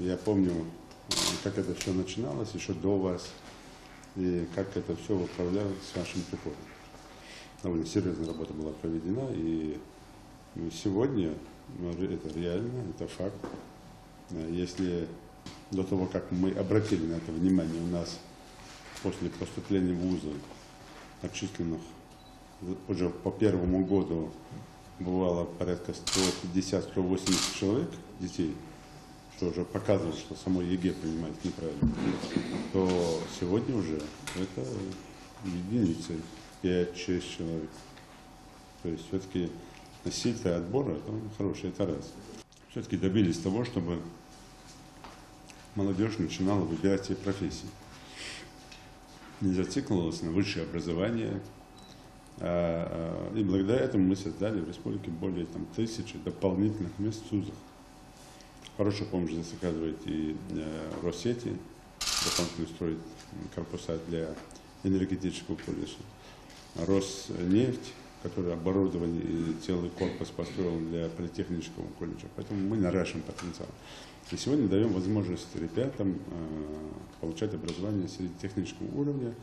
Я помню, как это все начиналось еще до вас, и как это все управлялось с вашим приходом. Довольно серьезная работа была проведена, и сегодня это реально, это факт. Если до того, как мы обратили на это внимание, у нас после поступления в вузы отчисленных уже по первому году бывало порядка 150-180 человек, детей, что уже показывает, что само ЕГЭ принимает неправильно, то сегодня уже это единицы, 5-6 человек. То есть все-таки носитель отбора это хороший, это раз. Все-таки добились того, чтобы молодежь начинала выбирать себе профессии. Не зацикливалась на высшее образование. И благодаря этому мы создали в республике более 1000 дополнительных мест в ВУЗах. Хорошую помощь здесь оказывает и Россети, дополнительно строит корпуса для энергетического колледжа. Роснефть, который оборудование и целый корпус построил для политехнического колледжа. Поэтому мы наращиваем потенциал. И сегодня даем возможность ребятам получать образование среди технического уровня.